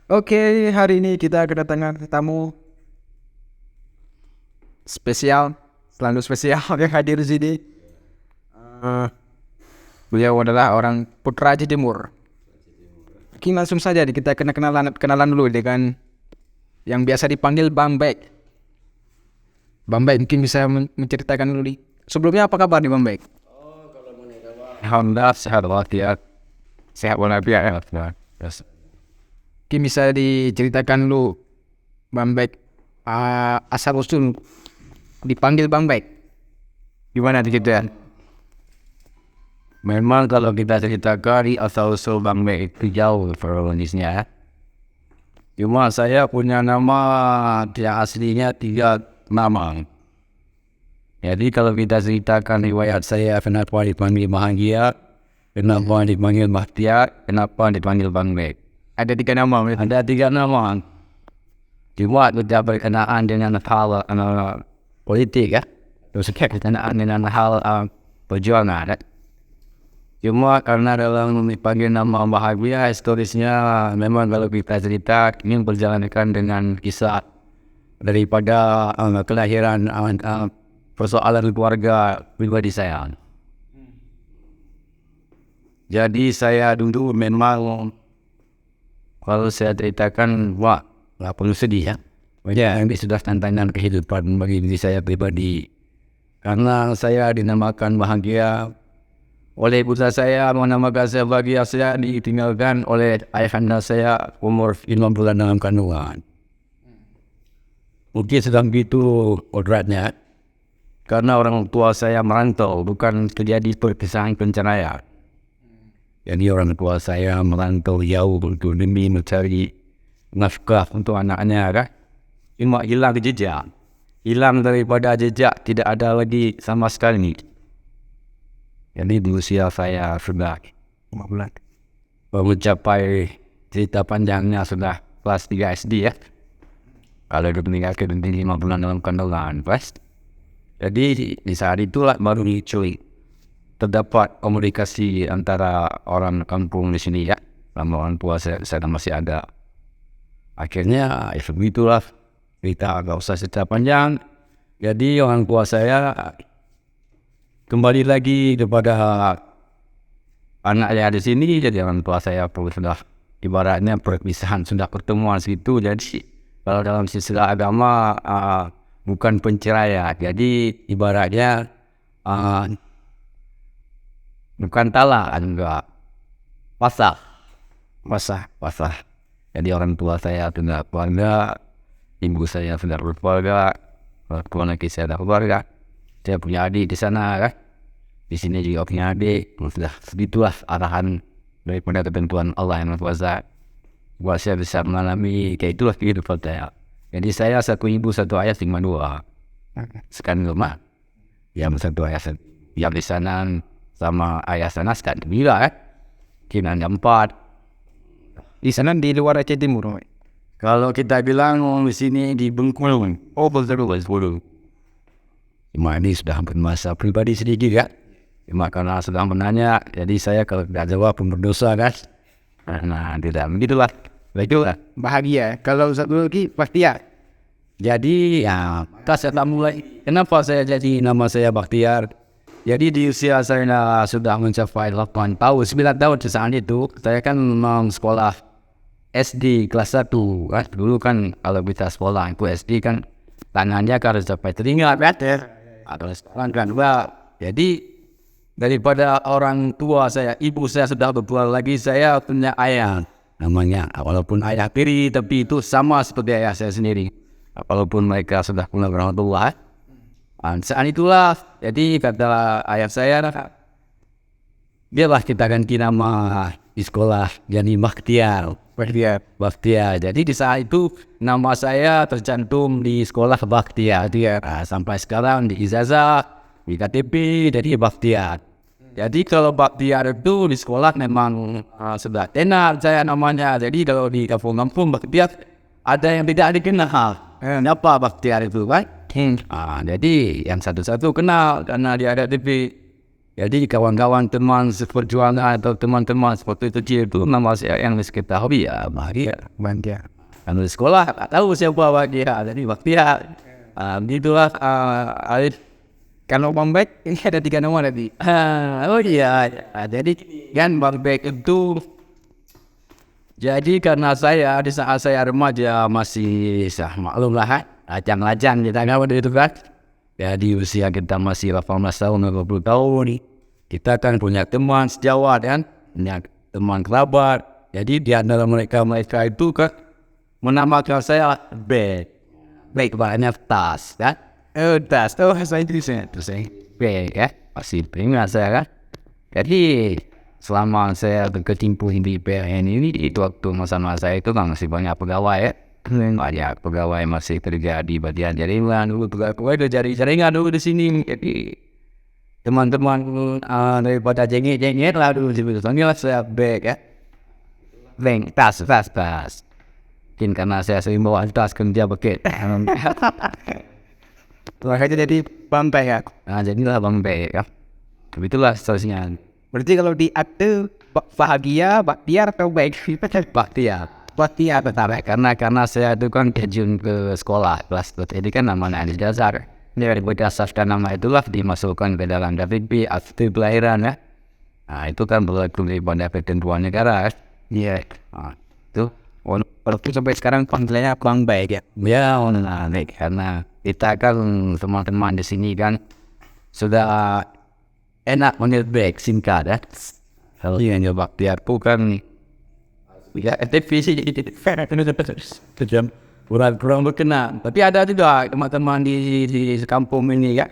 Oke, hari ini kita kedatangan tamu spesial, selalu spesial yang hadir di sini. Eh, Beliau adalah orang Putra Aceh Timur. Oke, langsung saja kita kena kenalan dulu dengan yang biasa dipanggil Bang Bek. Bang Bek mungkin bisa menceritakan dulu nih. Sebelumnya apa kabar nih Bang Bek? Alhamdulillah sehat walafiat. Sehat walafiat ya. Yes. Mungkin bisa diceritakan dulu Bang Bek, asal usul dipanggil Bang Bek. Gimana gitu ya? Memang kalau kita ceritakan asal usul Bang Bek itu jauh kronologisnya. Cuma saya punya nama yang aslinya 3 nama. Jadi kalau kita ceritakan riwayat saya, kenapa dipanggil Bahagia, kenapa dipanggil Bahtiar, kenapa dipanggil Bang Bek. Ada 3 nama. Ada 3 nama. Cuma tidak berkenaan dengan hal politik ya. Terus berkenaan dengan hal perjuangan. Cuma karena dalam dipanggil nama Bahagia, historisnya memang kalau kita cerita ini berjalankan dengan kisah daripada kelahiran persoalan keluarga pribadi saya. Jadi saya dulu memang kalau saya ceritakan, wah, nggak perlu sedih ya. Banyak ini sudah tantangan kehidupan bagi diri saya pribadi. Karena saya dinamakan Bahagia oleh ibu saya, menamakan saya Bahagia, saya ditinggalkan oleh ayahanda saya umur 5 bulan dalam kandungan. Mungkin sedang begitu kodratnya. Karena orang tua saya merantau, bukan terjadi perpisahan penceraian. Jadi orang tua saya merantau jauh untuk demi mencari nafkah untuk anaknya kan. Cuma hilang jejak. Hilang daripada jejak, tidak ada lagi sama sekali. Jadi di usia saya sudah 5 bulan. mencapai cerita panjangnya sudah kelas 3 SD ya. Kalau meninggalkan di 5 bulan dalam kandungan pas. Jadi di saat itulah baru diculik. Terdapat komunikasi antara orang kampung di sini ya. Sama orang tua saya masih ada. Akhirnya ya begitulah. Kita agak usah cerita panjang. Jadi orang tua saya kembali lagi kepada anaknya di sini. Jadi orang tua saya pun sudah ibaratnya perpisahan, sudah pertemuan situ. Jadi kalau dalam istilah agama bukan penceraian. Jadi ibaratnya bukan talak, enggak pasah. Jadi orang tua saya sudah keluarga, ibu saya sudah berkeluarga, keluarga saya sudah keluarga. Saya punya adik di sana kan. Di sini juga punya adik. Sudah segitulah arahan daripada ketentuan Allah yang Maha Kuasa. Buat saya bisa mengalami kayak itulah kehidupan saya. Jadi saya satu ibu satu ayah cuma 2. Sekarang rumah. Yang satu ayah yang di sana sama ayah sana sekarang 3 kan. Kira ada 4. Di sana di luar Aceh Timur. Kalau kita bilang di sini di Bengkulu. Oh betul. Cuma ini sudah hampir masa pribadi sedikit ya. Cuma karena sudah menanya, jadi saya kalau tidak jawab pun berdosa kan. Nah tidak begitulah. Baiklah. Bahagia. Kalau satu lagi Bahtiar. Jadi ya saya mulai. Kenapa saya jadi nama saya Bahtiar? Jadi di usia saya sudah mencapai 8 tahun, 9 tahun saat itu. Saya kan memang sekolah SD kelas 1 kan. Dulu kan kalau kita sekolah itu SD kan tangannya kan harus sampai telinga kan. Atau sekarang kan jadi daripada orang tua saya, ibu saya sudah berpulang lagi, saya punya ayah namanya. Walaupun ayah tiri, tapi itu sama seperti ayah saya sendiri. Walaupun mereka sudah pulang ke orang tua. Saat itulah, jadi kata ayah saya, biarlah kita ganti nama di sekolah jadi Bahtiar. Jadi di saat itu nama saya tercantum di sekolah Bahtiar. Sampai sekarang di ijazah, di KTP jadi Bahtiar. Jadi kalau Bahtiar itu di sekolah memang sudah tenar saya namanya. Jadi kalau di kampung-kampung Bahtiar ada yang tidak dikenal. Kenapa Bahtiar itu kan? Jadi yang satu-satu kenal karena dia ada KTP. Jadi kawan-kawan teman seperjuangan atau teman-teman seperti itu nama saya yang kita hobi ya Bahagia. Kalau di sekolah tak tahu siapa Bahagia. Jadi Bahagia. Begitulah Alif. Kalau Bang Bek ini ada 3 nama tadi. Oh iya, jadi kan Bang Bek itu jadi karena saya di saat saya remaja masih maklum lah lajang-lajang kita kawan itu kan. Jadi usia kita masih 18 tahun 20 tahun nih. Kita kan punya teman sejawat kan, punya teman kerabat. Jadi di antara mereka itu kan menamakan saya Bek. Bek banyak tas kan. Tas. Saya itu saya. Terus saya Bek ya, pasti ingat saya kan. Jadi selama saya berkecimpung di PLN ini itu waktu masa-masa itu kan masih banyak pegawai ya. Banyak pegawai masih kerja di bagian jaringan dulu, pegawai udah cari jaringan dulu di sini. Jadi teman-teman daripada jengit-jengit lah dulu sebetulnya panggil saya Bek ya. Bek tas. Mungkin karena saya sering bawa tas kerja pakai. Makanya jadi Bang Bek ya. Nah jadilah Bang Bek ya. Begitulah seterusnya. Berarti kalau di akte Bahagia, Baktiar atau Bek? Baktiar tetap karena saya itu kan terjun ke sekolah kelas jadi kan namanya di dasar. Dari berdasarkan nama itulah dimasukkan ke dalam DPP akte kelahiran ya. Nah itu kan berlaku pada ketentuan negara. Iya. Nah, itu Walaupun sampai sekarang panggilannya Bang Bek ya. ya karena kita kan teman-teman di sini kan sudah enak manggil Bek singkat ya. Kalau yang Baktiar bukan ya TV sih jadi kurang berkenan. Tapi ada juga teman-teman di kampung ini ya.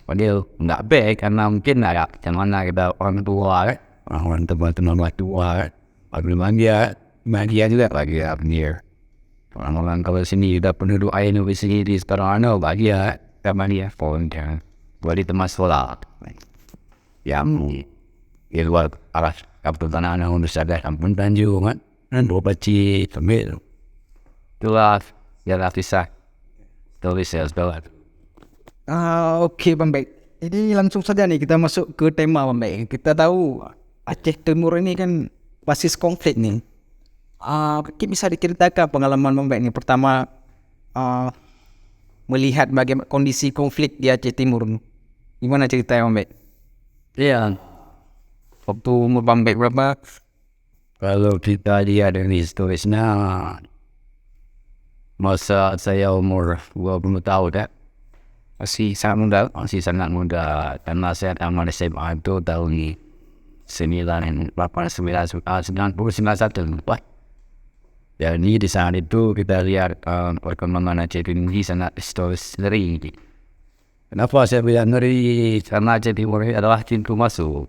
Padahal enggak baik karena mungkin ada macam mana kita orang tua kan. Orang teman-teman tua kan. Bahagia juga Bahagia benar. Orang-orang kalau sini udah penduduk air di sini di sekarang Bahagia sama dia phone kan. Buat di teman sekolah. Ya di luar arah kampung tanah anak untuk sadar kampung Tanjung kan. Dan Bobaci sambil itulah ya bisa tulis ya segala. Oke Bang Bek. Ini langsung saja nih kita masuk ke tema Bang Bek. Kita tahu Aceh Timur ini kan basis konflik nih. Mungkin bisa diceritakan pengalaman Bang Bek ini. Pertama melihat bagaimana kondisi konflik di Aceh Timur. Gimana ceritanya Bang Bek? Iya. Waktu umur Bang Bek berapa? Kalau kita lihat dari historisnya masa saya umur 20 tahun ya. Masih sangat muda. Karena saya tamat SMA itu tahun 99 lupa. Jadi di saat itu kita lihat perkembangan Aceh ini sangat historis ngeri. Kenapa saya bilang ngeri? Karena Aceh Timur ini adalah pintu masuk.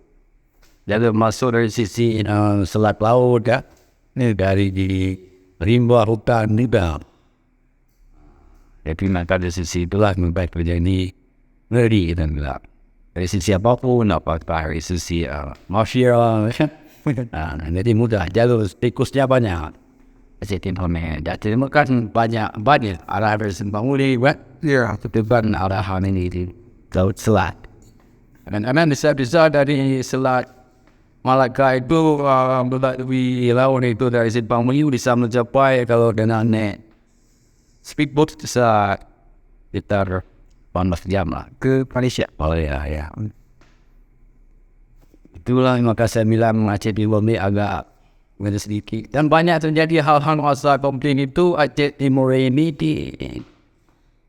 Jadi masuk dari sisi selat laut ya. Ini dari di rimba hutan ni bang. Jadi maka dari sisi itulah membuat terjadi ngeri dan gelap. Dari sisi apapun, apakah dari sisi mafia, jadi mudah. Jalur tikusnya banyak. Aceh Timur ni, Aceh Timur kan banyak arah dari Simpang Uli, kan? Ya. Itu kan arahan ini di laut selat. Dan bisa dari selat Malaka itu melalui laut itu dari Simpang Uli bisa mencapai kalau dengan speedboat bisa sekitar 18 jam lah Ke Malaysia. Oh ya. Itulah maka saya bilang Aceh Timur ini agak beda sedikit. Dan banyak terjadi hal-hal masa konflik itu Aceh Timur ini di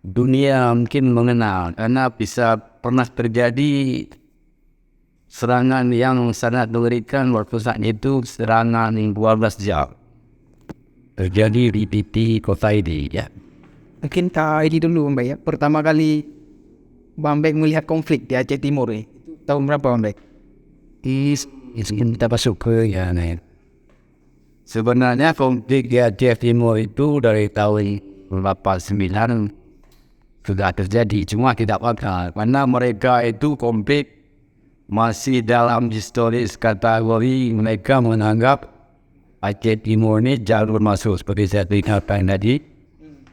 dunia mungkin mengenal. Karena bisa pernah terjadi serangan yang sangat mengerikan waktu saat itu serangan 12 jam. Terjadi di titik kota ini ya. Mungkin ini dulu Bang Bek ya. Pertama kali Bang Bek melihat konflik di Aceh Timur ini. Tahun berapa Bang Bek? Kita masuk ke ya nih. Sebenarnya konflik di Aceh Timur itu dari tahun 89 sudah terjadi, cuma tidak bakal karena mereka itu konflik masih dalam historis kategori mereka menganggap Aceh Timur ini jalur masuk seperti saya katakan tadi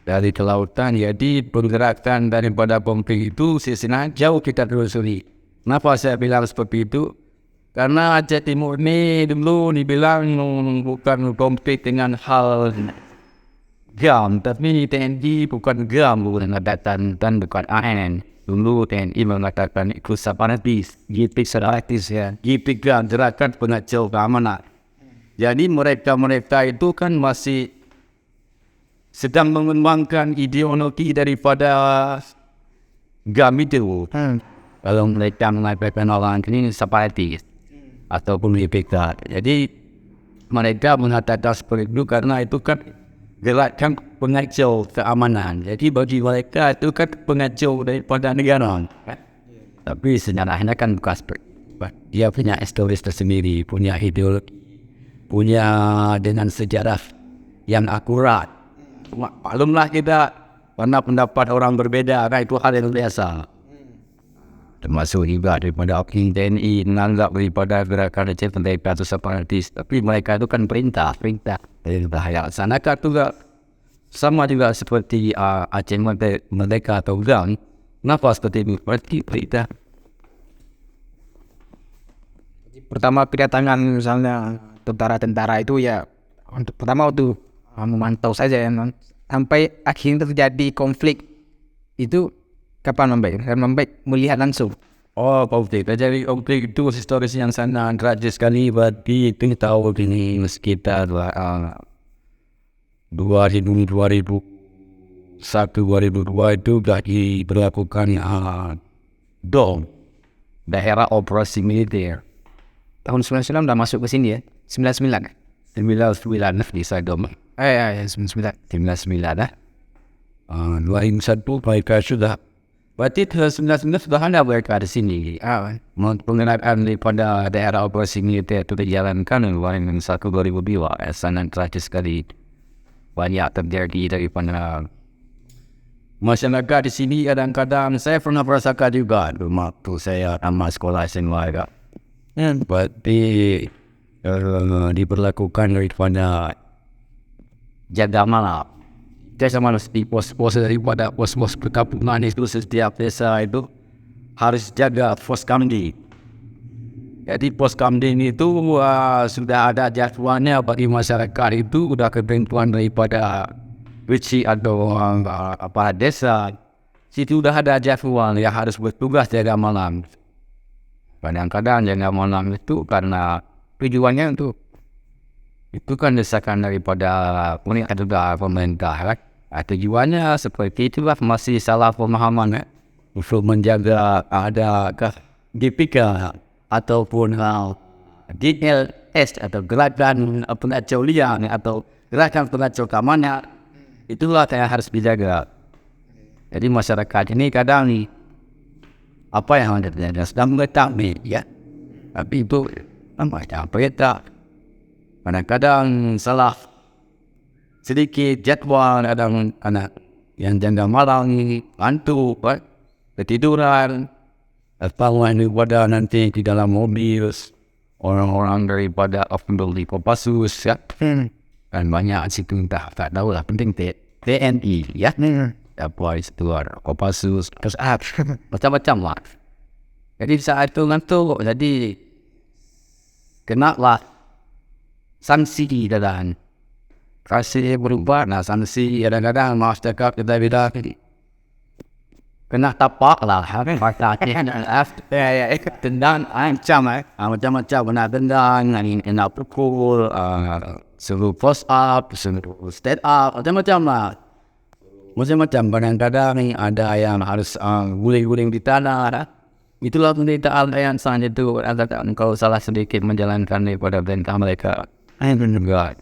dari kelautan. Jadi pergerakan daripada konflik itu sesenang jauh kita telusuri. Kenapa saya bilang seperti itu? Karena Aceh Timur ni dulu dibilang bukan komplit dengan hal GAM, tapi TNI bukan GAM, bukan Angkatan dan bukan AN. Dulu TNI mengatakan itu separatis, GP separatis ya, GP GAM, Gerakan Pengacau Keamanan. Jadi mereka itu kan masih sedang mengembangkan ideologi daripada GAM itu. Kalau mereka mengatakan orang ini separatis ataupun GPK. Jadi mereka mengatakan seperti itu karena itu kan gerakan pengacau keamanan. Jadi bagi mereka itu kan pengacau daripada negara. Tapi sebenarnya kan bukan seperti itu. Dia punya historis tersendiri, punya ideologi, punya dengan sejarah yang akurat. Maklumlah kita karena pendapat orang berbeda, kan itu hal yang biasa. Termasuk juga daripada Opking TNI menganggap daripada gerakan Aceh mereka itu separatis, tapi mereka itu kan perintah yang laksanakan juga sama juga seperti Aceh Merdeka atau GAM. Kenapa seperti itu? Berarti perintah. Pertama kedatangan misalnya tentara-tentara itu ya pertama untuk memantau saja ya, sampai akhirnya terjadi konflik itu kapan membaik? Kan membaik melihat langsung. Oh, konflik. Jadi konflik itu historis yang sangat tragis sekali. Berarti itu tahun ini sekitar 2001-2002 itu sudah diberlakukan DOM, Daerah Operasi Militer. Tahun 99 udah masuk ke sini ya. 99. 99 di Sadom. Ya 99. 99 2001 mereka sudah. Berarti 1999 sudah ada mereka di sini. Pengenalan daripada daerah operasi militer itu dijalankan mulai 2002. Sangat tragis sekali. Banyak terjadi daripada masyarakat di sini. Kadang-kadang saya pernah merasakan juga waktu saya amat sekolah SMA. Berarti diberlakukan daripada jaga malam. Saya sama di pos-pos daripada pos-pos perkampungan itu setiap desa itu harus jaga pos kamding. Jadi pos kamding itu sudah ada jadwalnya bagi masyarakat itu, sudah ketentuan daripada WC atau apa desa. Situ sudah ada jadwal yang harus bertugas jaga malam. Kadang-kadang jaga malam itu karena tujuannya untuk itu kan desakan daripada pemerintah kan. Tujuannya seperti itulah, masih salah pemahaman untuk menjaga ada GPK ataupun DLS atau gerakan pengacau liang atau gerakan pengacau keamanan, itulah yang harus dijaga. Jadi masyarakat ini kadang ni apa yang ada sedang mengetahui ya, tapi itu namanya perintah. Kadang-kadang salah sedikit jadwal, kadang anak yang jaga malam ni ngantuk, ketiduran, bangun daripada nanti di dalam mobil orang-orang daripada beli Kopassus ya. Dan banyak situ tak tahu lah, penting TNI ya. Apa itu Kopassus terus macam-macam lah. Jadi saat itu ngantuk, jadi kena lah sanksi dan kasih berubah. Nah sanksi kadang-kadang masyarakat kita bilang kena tapak lah, tendang macam-macam, kena tendang, kena pukul, suruh post up, suruh stand up, macam-macam lah. Macam-macam, kadang-kadang ada yang harus guling-guling di tanah. Itulah penderitaan yang sangat itu. Kalau salah sedikit menjalankan daripada perintah mereka, enggak.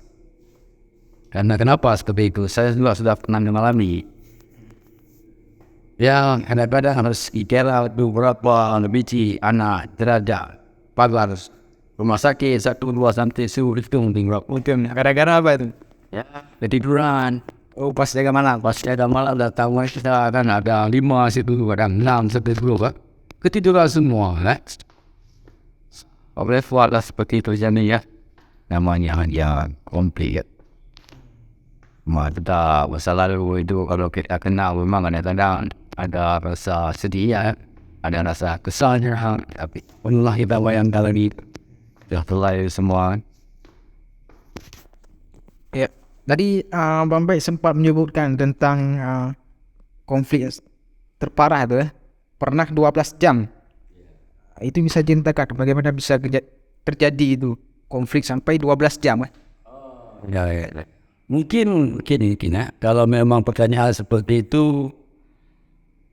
Karena kenapa seperti itu? Saya juga sudah pernah mengalami. Ya, kadang-kadang harus dikira beberapa biji anak terada pagar rumah sakit 1-2 sampai sulit itu mungkin Gara-gara apa itu? ya ketiduran. Oh, pas jaga malam. Pas jaga malam datang kita kan ada 5 situ, ada 6 sampai 10 ketiduran semua Oleh buatlah seperti itu jadi ya, namanya ya komplit. Kita masa lalu itu kalau kita kenal memang kadang-kadang ada rasa sedih ya. ada rasa kesalnya, tapi penuhlah kita bayangkan lagi sudah selesai semua. Ya, tadi Bang Baik sempat menyebutkan tentang konflik terparah itu pernah 12 jam. Itu bisa ceritakan bagaimana bisa terjadi itu konflik sampai 12 jam. Ya. Mungkin kalau memang pertanyaan seperti itu,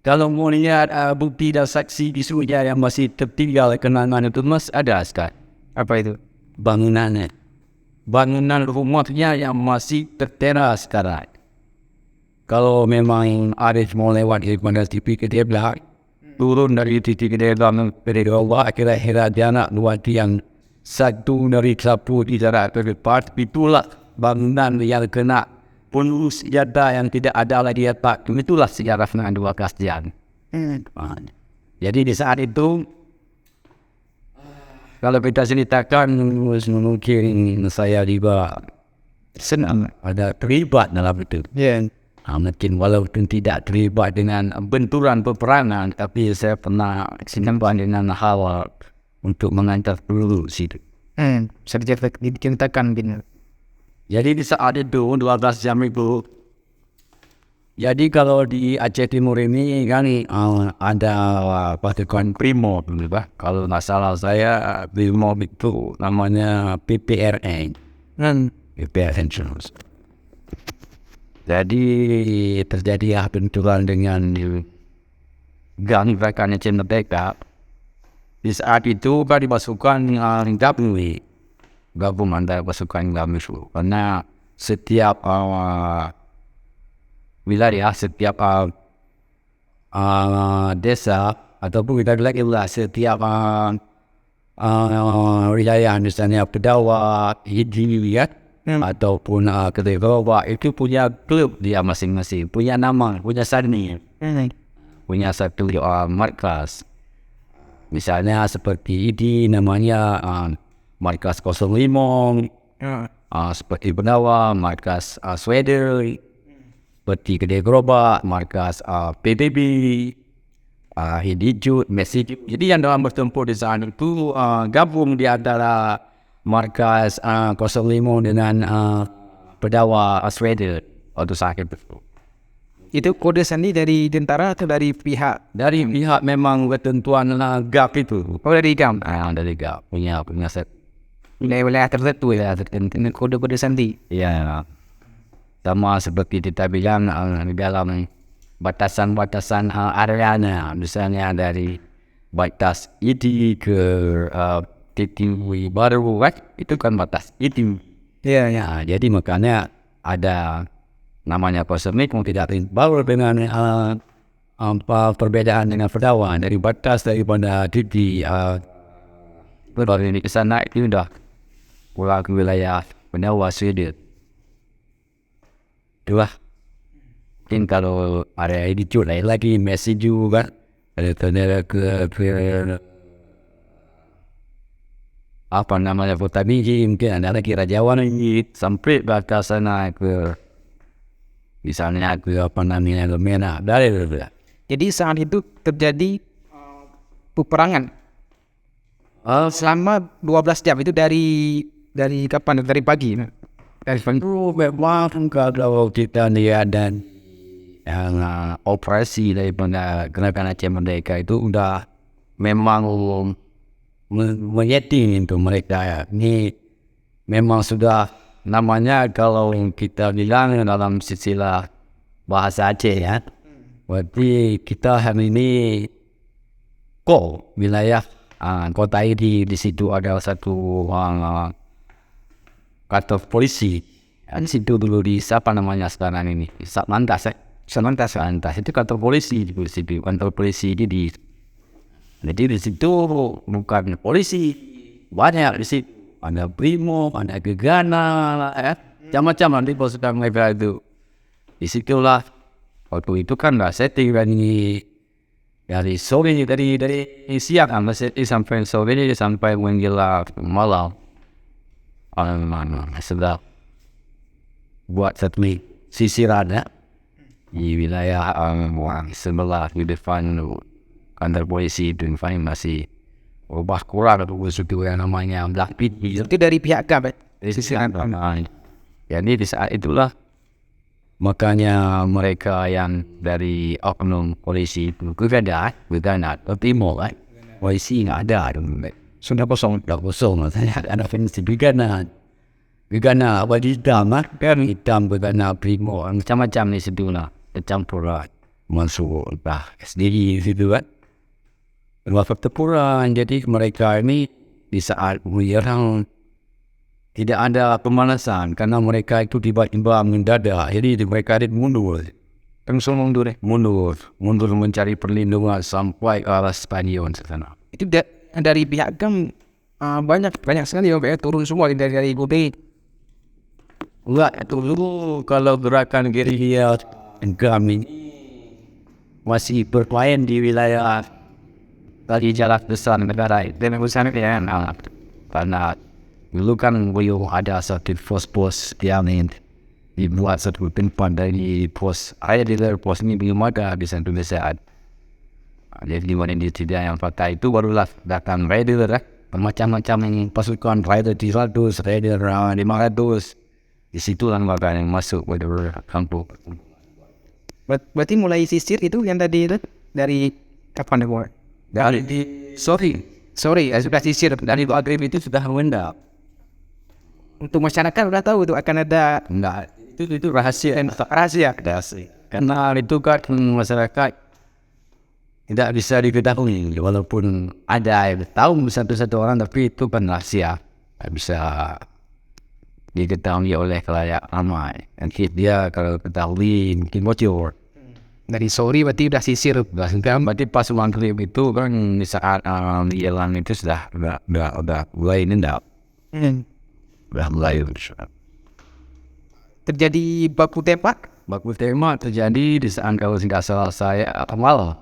kalau mau lihat bukti dan saksi bisunya yang masih tertinggal kenangan itu mas ada sekali. Apa itu? Bangunan rumahnya yang masih tertera sekarang. Kalau memang Arif mau lewat daripada TV ke dia belakang, turun dari titik dia dalam bawah, kira-kira dia nak luar yang satu dari sapu di jarak terdekat, itulah bangunan yang kena penuh senjata yang tidak ada lagi atak. Itulah sejarah dengan 12 jam. Jadi di saat itu, kalau kita ceritakan mungkin saya juga senang ada terlibat dalam itu. Mungkin walaupun tidak terlibat dengan benturan peperangan, tapi saya pernah senang dengan hal untuk mengantar peluru situ. Bisa diceritakan Bin. Jadi di saat itu 12 jam itu, jadi kalau di Aceh Timur ini kan ada pasukan Brimob, kalau nggak salah saya Brimob itu namanya PPRN. PPRN. Jadi terjadi benturan dengan gang Gerakan Aceh Merdeka. Di saat itu kan dimasukkan gabung antara pasukan Gamisu, karena setiap wilayah, setiap desa ataupun kita bilang setiap wilayah misalnya Pedawa, Hidi ataupun Kedai Gerobak itu punya klub dia masing-masing, punya nama, punya sani, punya satu markas. Misalnya seperti Hidi namanya markas 05, seperti Pedawa markas Sweater, seperti Kedai Gerobak markas PBB, Hidijut, Messi. Jadi yang dalam bertempur di sana itu gabung di antara markas 05 dengan Pedawa Sweater waktu sakit itu. Itu kode sandi dari tentara atau dari pihak? Dari pihak memang ketentuan GAP itu. Oh, dari GAP. Dari GAP punya set. Wilayah tertentu ya, dengan kode-kode sandi. Ya, sama seperti kita bilang di dalam batasan-batasan areanya, misalnya dari batas ITI ke titik baru, itu kan batas ITI. Iya. Jadi makanya ada namanya posemik yang tidak baru dengan perbedaan dengan Pedawa dari batas daripada titik baru ini ke sana itu sudah pulang ke wilayah Pedawa Sweden. Itulah mungkin kalau area ini lain lagi Messi juga ada tanda ke apa namanya Kota Biji, mungkin ada lagi Rajawan ini sampai batas sana ke misalnya ke apa namanya Lumena dari itu. Jadi saat itu terjadi peperangan selama 12 jam itu dari kapan? Dari pagi. Dari pagi. Memang kalau kita lihat dan yang operasi daripada Gerakan Aceh Merdeka itu udah memang menyeting untuk mereka ya. Ini memang sudah namanya kalau kita bilang dalam istilah bahasa Aceh ya. Berarti kita hari ini wilayah kota ini di situ ada satu kantor polisi. Di situ dulu di siapa namanya sekarang ini? Satlantas itu kantor polisi di situ. Kantor polisi ini jadi di situ bukan polisi banyak di situ. Ada Brimob, ada Gegana, macam-macam nanti pasukan mereka itu. Di situlah waktu itu kan nggak setting dari sore dari siang kan setting sampai sore sampai menjelang malam. Sedang buat satu sisiran di wilayah sebelah di depan kantor polisi itu informasi ubah kurang atau sesuatu yang namanya black pit. Itu dari pihak GAM, Dari sisi jadi di saat itulah makanya mereka yang dari oknum polisi itu gegana timur kan polisi nggak ada sudah kosong. saya ada fungsi gegana hitam kan hitam gegana primo macam-macam di situ lah campuran masuk entah SDI situ kan wafat pertempuran. Jadi mereka ini di saat menyerang tidak ada pemanasan karena mereka itu tiba-tiba mendadak. Jadi mereka itu mundur mencari perlindungan sampai ke arah Spanyol sana. Itu dari pihak GAM banyak sekali ya, turun semua dari Gobe. Enggak, itu dulu kalau gerakan gerilya kami masih bermain di wilayah dari jalan besar negara dan besar ya, karena dulu kan belum ada satu pos yang dibuat satu tempat dari pos pos ini belum ada di satu desa. Jadi di mana di tidak yang fakta itu barulah datang raider macam-macam yang pasukan raider 300 raider 500 di situ lah makanya yang masuk pada kampung. Berarti mulai sisir itu yang tadi itu dari kapan itu? Dari sorry sudah sisir dari maghrib itu sudah mengendap. Untuk masyarakat udah tahu tuh akan ada. Enggak, itu rahasia karena itu kan masyarakat tidak bisa diketahui walaupun ada yang tahu satu orang tapi itu kan rahasia, tidak bisa diketahui oleh khalayak ramai. Nanti dia kalau ketahui mungkin bocor. Dari sore berarti udah sisir. Berarti pas maghrib itu kan di saat jalan itu sudah mulai nendap. Udah mulai terjadi baku tembak terjadi di saat kalau tidak salah saya malam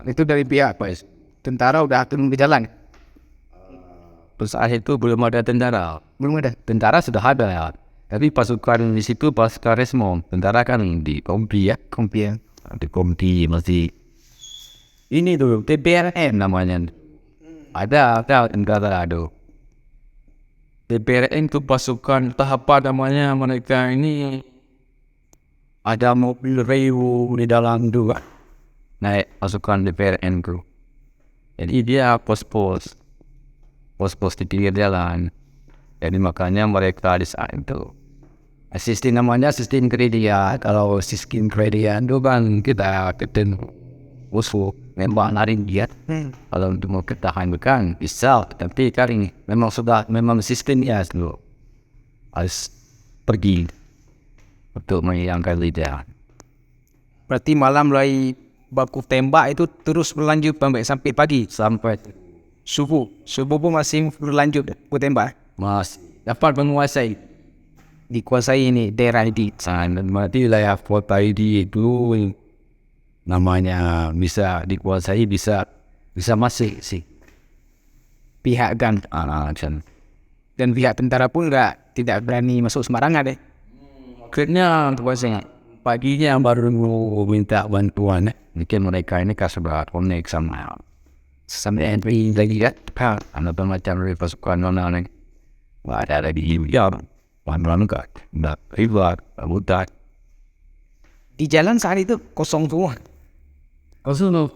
itu dari pihak tentara udah turun ke jalan. Saat itu belum ada tentara sudah ada ya, tapi pasukan di situ pasukan Resmo tentara kan di kompi di kompi masih ini tuh TPRN namanya ada tentara ada. TPRN itu pasukan tahap namanya mereka ini ada mobil Rewu di dalam juga naik pasukan TPRN itu. Jadi dia pos-pos di pinggir jalan. Jadi makanya mereka di saat itu sistem namanya sistem kredian. Kalau sistem kredian itu kan kita musuh memang lari dia. Kalau untuk mau ketahankan bisa, tapi kali memang sistemnya dulu harus pergi untuk menghilangkan lidah. Berarti malam mulai baku tembak itu terus berlanjut sampai pagi, sampai subuh pun masih berlanjut baku tembak. Mas dapat dikuasai ini daerah ini. Dan berarti wilayah kota ini itu namanya bisa dikuasai, bisa masih sih pihak GAM dan pihak tentara pun tidak berani masuk sembarangan deh. Akhirnya paginya baru minta bantuan. Mungkin mereka ini sudah connect sama NPI lagi kan, ada macam dari pasukan nona nih, ada lagi ya bantuan nggak ribet mudah. Di jalan saat itu kosong semua. Kosong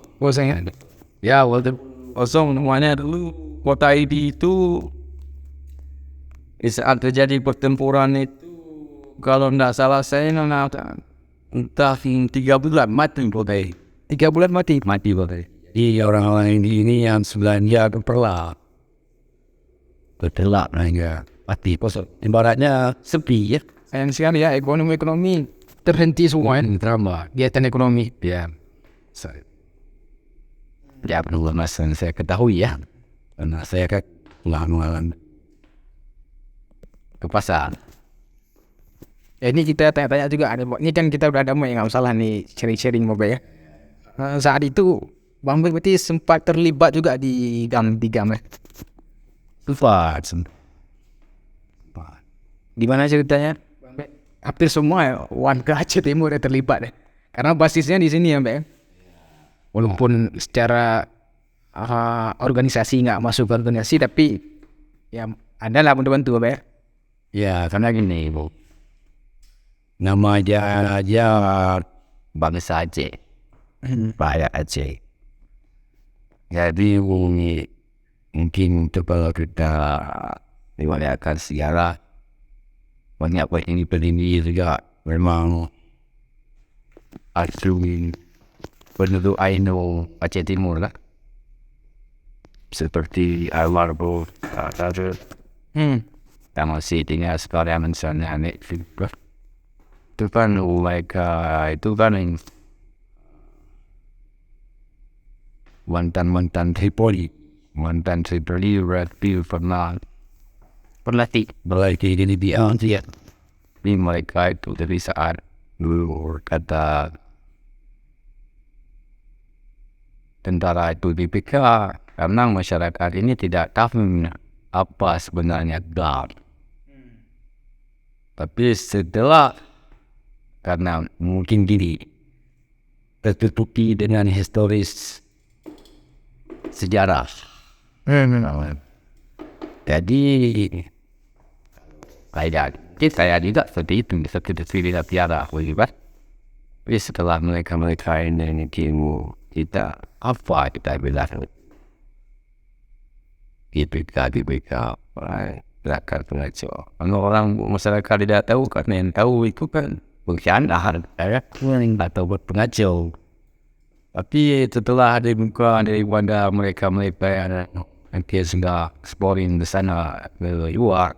ya, waktu kosong semuanya dulu. Kota ini itu di saat terjadi pertempuran itu kalau tidak salah saya entah 3 bulan mati kota ini. 3 bulan mati kota ini. Jadi orang-orang ini yang sebelahnya berperang mereka mati kosong. Ibaratnya sepi ya. Sayang sekali ya, ekonomi terhenti semua drama kegiatan ekonomi. Ya perlu masalah saya ketahui ya, karena saya kan mengalami ke pasar. Ini kita tanya-tanya juga ada. Ini kan kita udah damai, nggak usah lah nih sharing mobil ya. Saat itu Bang Bek berarti sempat terlibat juga di GAM ya. Gimana ceritanya? Hampir semua warga Aceh Timur yang terlibat deh. Karena basisnya di sini ya, Mbak. walaupun secara organisasi nggak masuk ke organisasi, tapi ya ada lah bantu-bantu apa ya. Ya karena gini Bu, nama aja bangsa Aceh, rakyat Aceh. Jadi mungkin itu kalau kita melihatkan sejarah, banyak ini juga memang asli penduduk Ainu Aceh Timur lah, seperti almarhum Tazul yang masih tinggal sekarang misalnya itu kan mereka itu kan mantan Tripoli berarti pernah berlatih di Libya dia. Tapi mereka itu dari saat dulu kata tentara itu dipikir karena masyarakat ini tidak tahu apa sebenarnya GAR. Tapi setelah karena mungkin gini tertutupi dengan historis sejarah. Jadi saya juga seperti itu, seperti tiara begitu. Tapi setelah mereka ini kita apa kita bilang GBK rakyat pengacau. Kalau orang masyarakat tidak tahu, karena yang tahu itu kan pengkhianat atau pengacau. Tapi setelah dibuka daripada mereka yang sudah exploring di sana ke luar,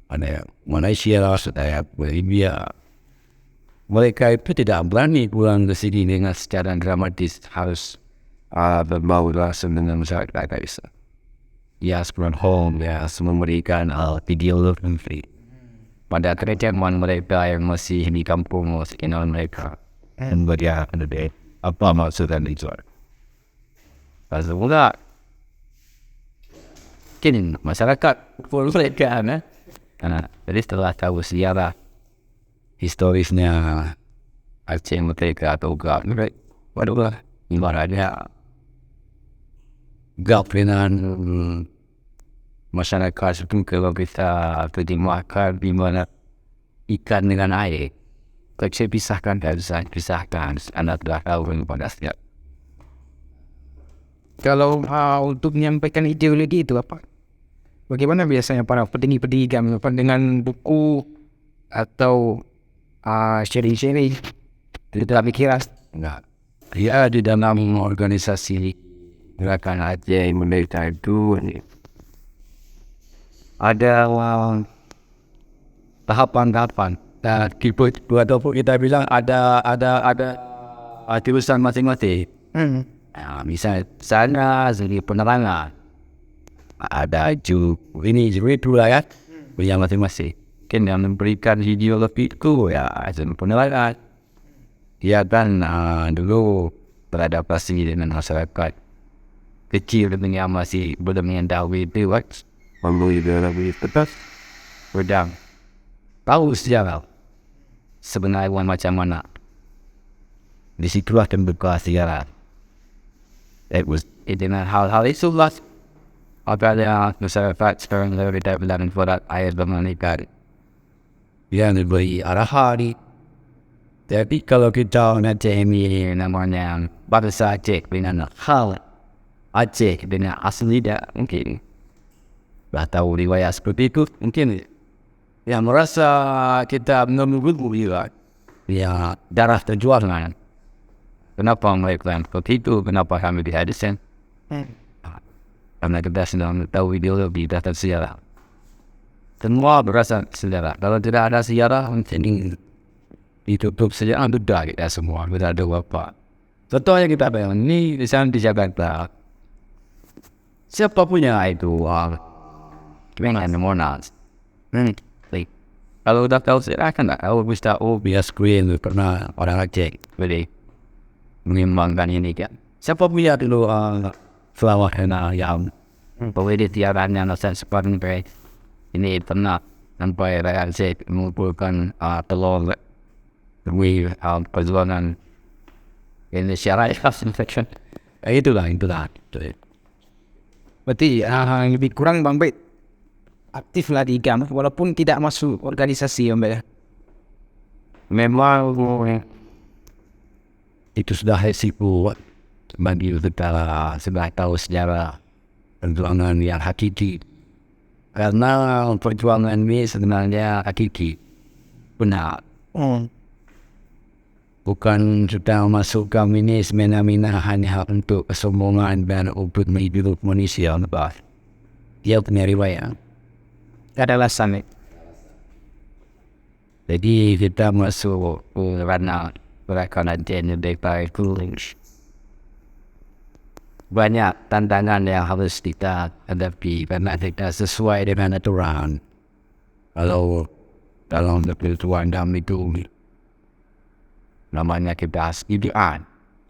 ada Malaysia, ada Libya, mereka itu tidak berani pulang ke sini dengan secara dramatis, harus berbau langsung dengan masyarakat bisa. Ya seperti home, ya memberikan ideologi pada kerajaan mereka yang masih di kampung, masih kenal mereka dan beriak apa maksudnya itu. Semoga kini masyarakat mereka jadi setelah tahu sejarah historisnya Aceh mereka atau GAP, waduh ibaratnya GAP dengan masyarakat itu kalau kita makan di mana ikan dengan air, kita pisahkan anak dah tahu pada setiap. Kalau untuk menyampaikan ideologi itu apa? Bagaimana biasanya para petinggi-petinggi kami dengan buku atau sharing-sharing tidak pikiran? Enggak. Dia di dalam organisasi gerakan Aceh Merdeka itu ada tahapan-tahapan. Dan ataupun kita bilang ada tulisan masing-masing. Misalnya sana jadi penerangan, ada ini itu lah ya, yang masing-masing. Kan yang memberikan ideologi itu ya jadi penerangan. Dia kan dulu beradaptasi dengan masyarakat kecil yang masih belum mengetahui itu, perlu ideologi tetap pedang tahu sejarah sebenarnya macam mana. Disitulah terbuka sejarah. Dengan hal-hal itu lah apabila masyarakat sekarang lebih dalam berat air bermanfaat yang diberi arahan. Tapi kalau kita nanti ini namanya bangsa Aceh dengan hal Aceh dengan asli tidak mungkin. Dah tahu riwayat seperti itu mungkin yang merasa kita menunggu juga ya darah terjual kan. Kenapa mereka seperti itu? Kenapa kami dihadirkan? Karena kita sedang tahu ideologi dasar sejarah. Semua berasal sejarah. Kalau tidak ada sejarah, jadi ditutup sejarah sudah kita semua. Tidak ada apa. Contohnya kita bayang ini di sana di Jakarta. Siapa punya itu? Kemenangan Monas. Kalau udah tahu sejarah kan tak tahu bisa bias screen pernah orang Aceh. Jadi mengembangkan ini kan. Siapa punya dulu selawat yang penelitiannya nasihat seperti ini pernah sampai rakyat Aceh mengumpulkan telur demi perjuangan Indonesia Raya. Itulah. Berarti lebih kurang Bang Bek aktif lah di IGAM walaupun tidak masuk organisasi Bang Bek ya. Memang itu sudah resiko bagi kita sudah tahu sejarah perjuangan yang hakiki. Karena perjuangan ini sebenarnya hakiki, benar. Bukan sudah masuk GAM ini semena-mena hanya untuk kesombongan dan untuk menghidup manusia. Dia punya riwayat. Gak ada alasan nih. Jadi kita masuk ranah perakanajen daripada itu. Banyak tantangan yang harus kita hadapi karena kita sesuai dengan aturan. Kalau dalam ketentuan GAM itu namanya kita SDN.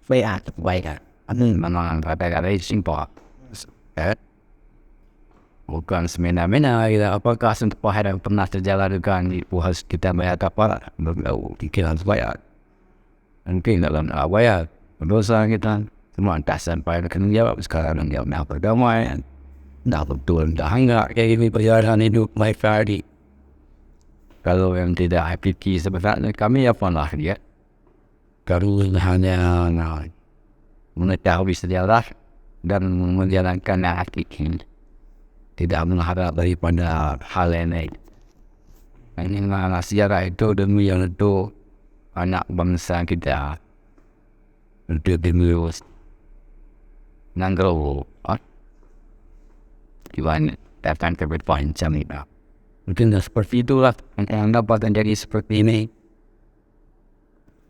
Baik. Memang kata-kata simpel. Bukan semena-mena kita apakah untuk yang pernah terjalankan di puas kita bayar apa pikiran bayar. Mungkin dalam bayar berdosa kita semua tak sampai akan jawab sekarang yang nak berdamai. Tak betul dah enggak kayak ini perjalanan hidup mereka di. Kalau yang tidak hakiki sebenarnya kami apa lah dia. Kalau hanya mengetahui sejarah dan menjalankan yang hakiki, tidak mengharap daripada hal lain. Ini sejarah itu demi yang itu anak bangsa kita untuk dimulus nanggau gimana datang ke depan macam ini. Mungkin seperti itulah yang dapat menjadi seperti ini.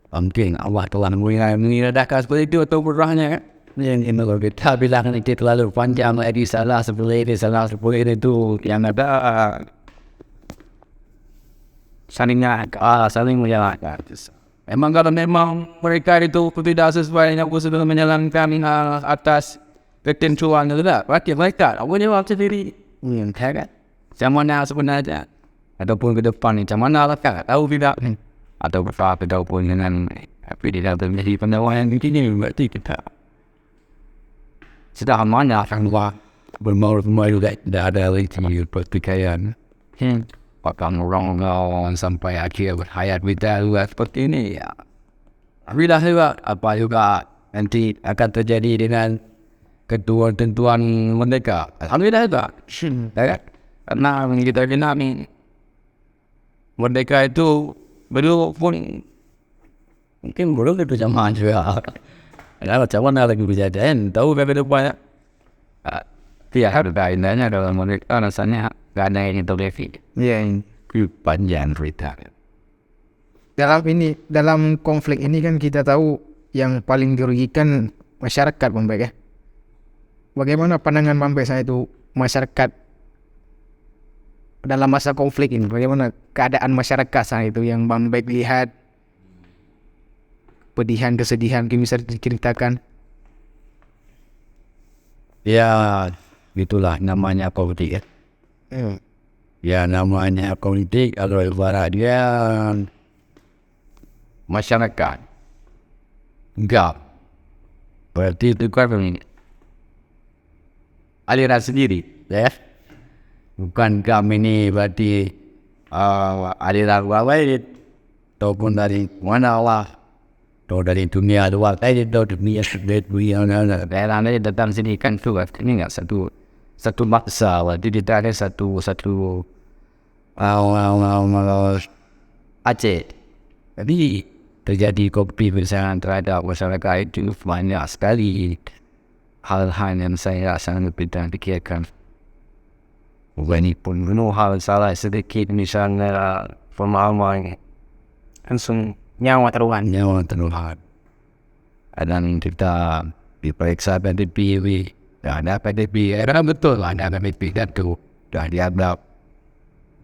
Mungkin Allah telah mengiradahkan seperti itu atau berahnya. Yang ini kalau kita bilang ini terlalu panjang, ini salah seperti ini, salah seperti itu, yang ada saling menyalahkan. Memang kalau memang mereka itu tidak sesuai dengan sudah menjalankan atas ketentuan itu dah, berarti mereka aku jawab sendiri. Kan? Macam mana sebenarnya? Ataupun ke depan ni, macam mana lah kan? Tahu tidak? Atau berapa ataupun dengan apa tidak terjadi pendapatan yang begini, berarti kita sudah mana akan bermalu juga tidak ada lagi pertikaian. Akan orang sampai akhir hayat kita juga seperti ini ya. Bila apa juga nanti akan terjadi dengan ketentuan merdeka. Alhamdulillah juga. Karena kita kena ni merdeka itu belum pun mungkin belum itu zaman juga. Ada macam mana lagi kejadian tahu ke depan ya. Tiada harganya dalam merdeka rasanya gak ada yang terdefi. Iya. Panjang cerita. Dalam konflik ini kan kita tahu yang paling dirugikan masyarakat Bang Bek ya. Bagaimana pandangan Bang Bek saya itu masyarakat dalam masa konflik ini? Bagaimana keadaan masyarakat saat itu yang Bang Bek lihat? Pedihan, kesedihan, bisa diceritakan? Ya, itulah namanya politik ya. Ya namanya politik kalau ibarat dia masyarakat enggak berarti itu kan aliran sendiri ya, bukan GAM ini berarti aliran lain ataupun dari mana lah atau dari dunia luar tadi atau dunia daerah ini datang sini kan tu ini enggak satu maksa lah, jadi tidak ada satu Aceh. Jadi terjadi kebiasaan terhadap masyarakat itu banyak sekali hal-hal yang saya sangat tidak fikirkan. Bukan pun penuh hal salah sedikit misalnya pemahaman langsung nyawa taruhan. Dan kita diperiksa PDP. Dan ada PDP, era betul ada PDP dan tu dah dianggap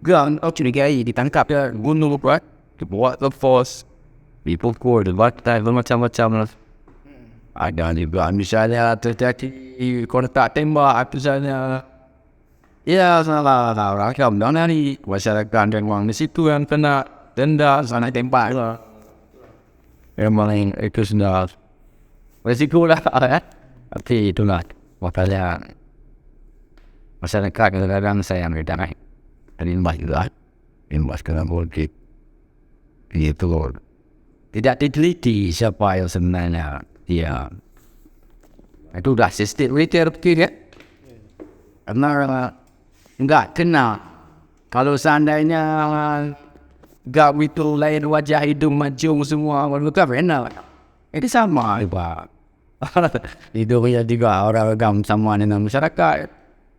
gang curigai ditangkap ya bunuh buat dibuat the force dipukul dibantai macam-macam lah. Ada juga misalnya terjadi kontak tembak misalnya ya salah rakam dan hari masyarakat yang orang di situ yang kena denda sana tembak lah. Memang itu sudah resiko lah Tapi itulah makanya masyarakat kadang-kadang saya mendengar imbas juga, imbas kena politik. Itu tidak diteliti siapa yang sebenarnya dia. Itu dah sistem militer betul ya. Karena enggak kenal. Kalau seandainya enggak begitu lain wajah hidung mancung semua orang tak kenal. Ini sama Pak. Hidungnya juga orang sama dengan masyarakat.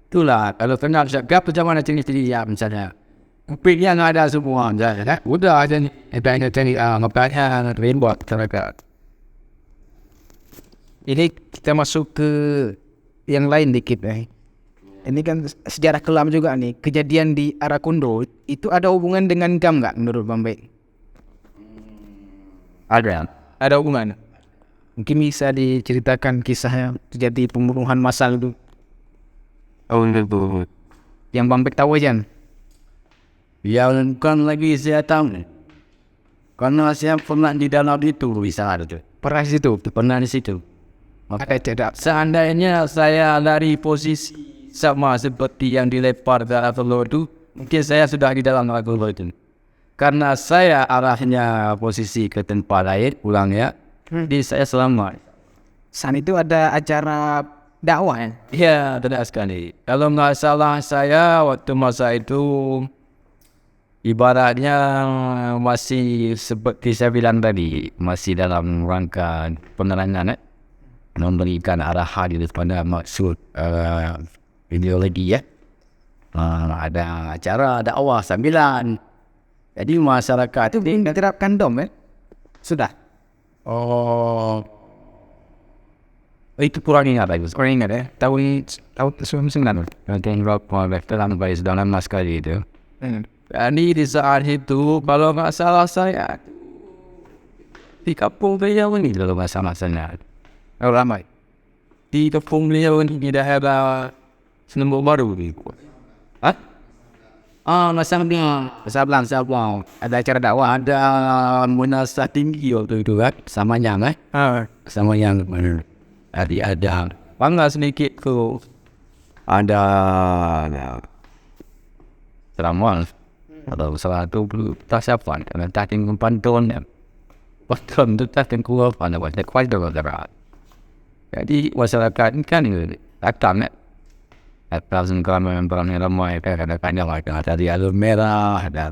Itulah kalau kenal masyarakat macam mana ciri-ciri dia misalnya. Kupingnya ada semua saja. Udah aja ni. Cari ngapanya buat masyarakat. Ini kita masuk ke yang lain dikit Ini kan sejarah kelam juga nih. Kejadian di Arakundo itu ada hubungan dengan GAM nggak menurut Bang Bay? Ada hubungan. Mungkin bisa diceritakan kisahnya terjadi pembunuhan massal itu. Yang Bang Bay tahu aja. Ya bukan lagi saya tahu. Karena saya pernah di dalam itu bisa ada tu. Pernah di situ. Pernah di situ. Ada tidak? Seandainya saya dari posisi sama seperti yang dilempar ke Rasulullah itu, mungkin saya sudah di dalam Rasulullah itu. Karena saya arahnya posisi ke tempat lain, pulangnya, jadi saya selamat. Saat itu ada acara dakwah ya? Ya, tidak sekali. Kalau nggak salah saya waktu masa itu, ibaratnya masih seperti saya bilang tadi, masih dalam rangka penerangan, memberikan arahan kepada maksud ideologi ya. Ada acara dakwah sambilan. Jadi masyarakat Itu diterapkan dom ya? Sudah. Itu kurang ingat lagi. Kurang ingat ya? Tahun 1999. Nanti berapa dalam baris dalam naskah itu. Jadi di saat itu kalau nggak salah saya di kampung beliau ini kalau nggak salah saya. Ramai. Di kampung beliau ini di daerah Senembok Baru gitu. Hah? Masalahnya Sablang. Ada acara dakwah. Ada munasabah tinggi waktu itu kan, sama yang sama yang ada bangga sedikit tu. Ada Seramal atau salah tu tak siapa karena tak tinggal pantun ya. Pantun tu tak tinggal pada waktu kuat juga. Jadi masyarakat kan datang Plaza Keramat ramai kadang-kadang ada di alur merah, ada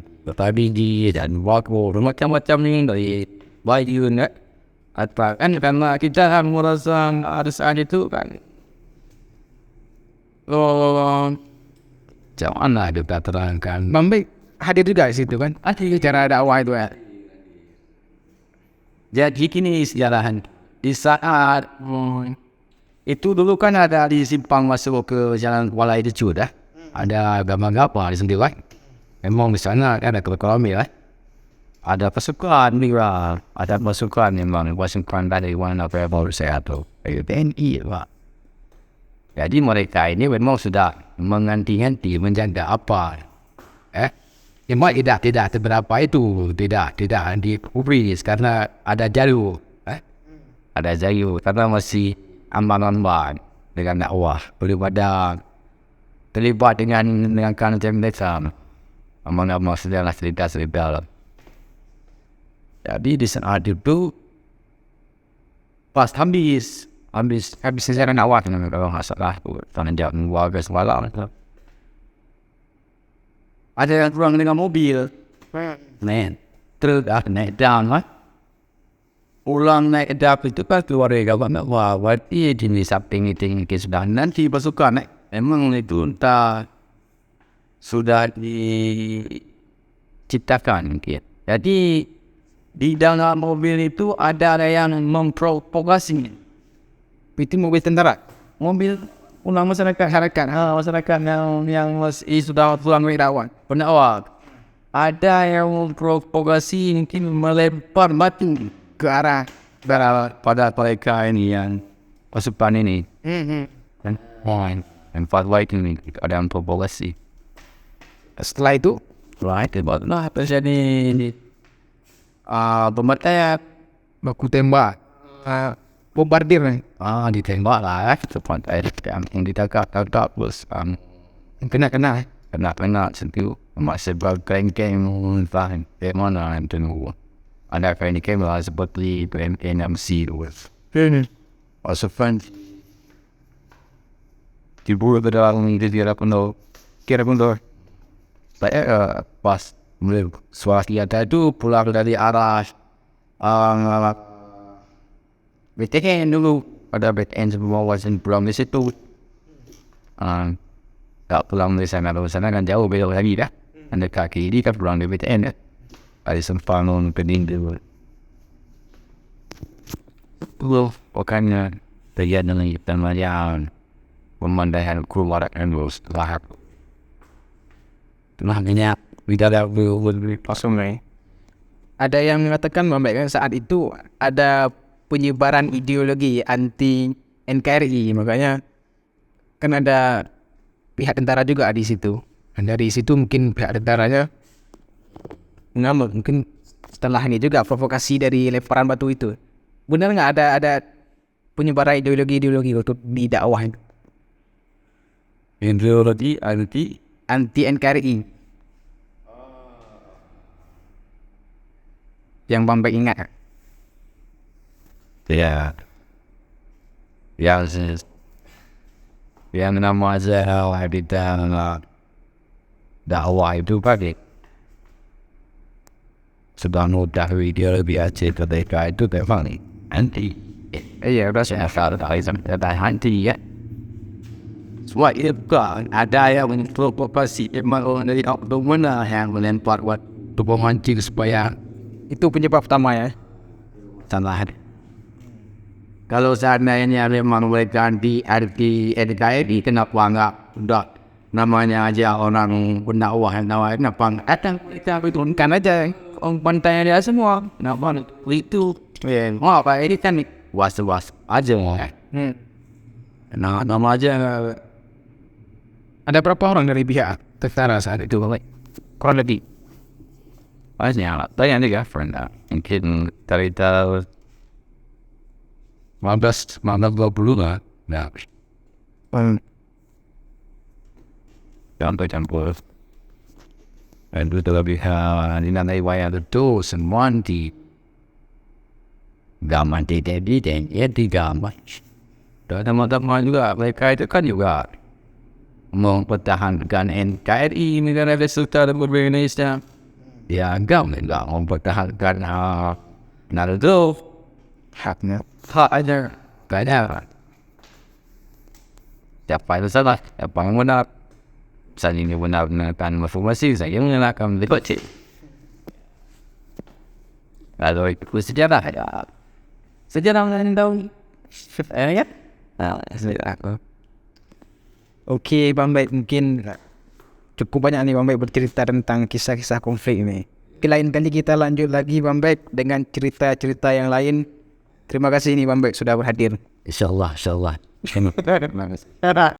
biji dan waktu macam-macam ni dari baju ni. Atau kan karena kita merasa ada saat itu kan. Jangan lah kita terangkan. Bang Bay hadir juga di situ kan? Ada Acara dakwah itu ya? Jadi kini sejarahan di saat itu dulu kan ada di simpang masuk ke Jalan Kuala itu dah. Ada gambar-gambar di sendiri. Memang di sana ada ekonomi lah. Ada pasukan ni lah. Ada pasukan memang pasukan dari mana baru saya tu. TNI lah. Jadi mereka ini memang sudah menganti-anti menjaga apa. Memang tidak seberapa itu. Tidak dikubri karena ada jalur. Ada jalur karena masih aman-aman dengan dakwah. Daripada terlibat dengan kanan desa. Aman-aman sedanglah cerita-cerita. Jadi di saat itu pas habis sejarah dakwah kalau nggak salah tu tanah jauh warga semalam. Ada yang kurang dengan mobil. Truk naik down kan. Ulang naik dap itu kan keluarga banyak berarti jenis samping itu sudah nanti pasukan memang itu entah sudah diciptakan mungkin. Jadi di dalam mobil itu ada yang memprovokasi. Itu mobil tentara. Mobil ulang masyarakat yang masih sudah pulang wirawan. Penawar. Ada yang memprovokasi mungkin melempar batu ke arah pada mereka ini yang pasukan ini. Dan fatwa itu ni ada yang provokasi. Setelah itu, nah terjadi pembantaian, baku tembak. bombardir nih. Ditembak lah tempat air yang ditangkap bos Kena. kena sentuh masih berkengkeng entah dari mana itu ada kengkeng lah seperti NMC tu Osofan timbul dalam dia kira pun saya pas mulai swasta itu pulang dari arah BTN dulu ada BTN semua wasit pulang di situ tak pulang dari sana kan jauh belok lagi dah anda kaki ini kan pulang dari BTN ya ada sempat pening dulu pokoknya terjadi dengan kita macam pemandangan keluar dan setelah makanya tidak lebih Langsung nih. Ada yang mengatakan Bang Baik kan saat itu ada penyebaran ideologi anti NKRI, makanya kan ada pihak tentara juga di situ. Dan dari situ mungkin pihak tentaranya mengambil, mungkin setelah ini juga provokasi dari lemparan batu itu. Benar nggak ada penyebaran ideologi untuk di dakwah itu? ideologi Anti NKRI. Yang Bang Baik ingat? ya yang nama saya di dalam dakwah itu pagi sudah mudah ideologi Aceh ketika itu memang anti Iya, udah saya kata ada anti ya semua itu kan ada yang memprovokasi emang dari mana yang melempar waktu memancing supaya itu penyebab utama ya. salah. Kalau seandainya memang mereka anti NKRI, kenapa enggak udah namanya aja orang pendakwah yang nawarin apa enggak datang kita turunkan aja pantai dia semua kenapa itu mau apa ini kan was aja nah nama aja Ada berapa orang dari pihak tentara saat itu Bang Baik? Kurang lebih. banyak lah tanya juga friend mungkin dari tahun 15 20 lah nah campur dan itu lebih dinamai wayang itu semua di gaman dan ya di gaman dan teman-teman juga mereka itu kan juga mempertahankan NKRI negara Kesatuan Republik Indonesia ya enggak mempertahankan Naruto Haknya. hak aja gak ada siapa itu salah siapa yang benar saya ini benar-benarkan informasi saya menyalahkan berikut lalu itu sejarah ya sejarah yang tahu ya sejarah Oke Bang Baik, mungkin cukup banyak nih Bang Baik bercerita tentang kisah-kisah konflik ini. Lain kali kita lanjut lagi Bang Baik dengan cerita-cerita yang lain. Terima kasih nih Bang Baik sudah berhadir. insyaallah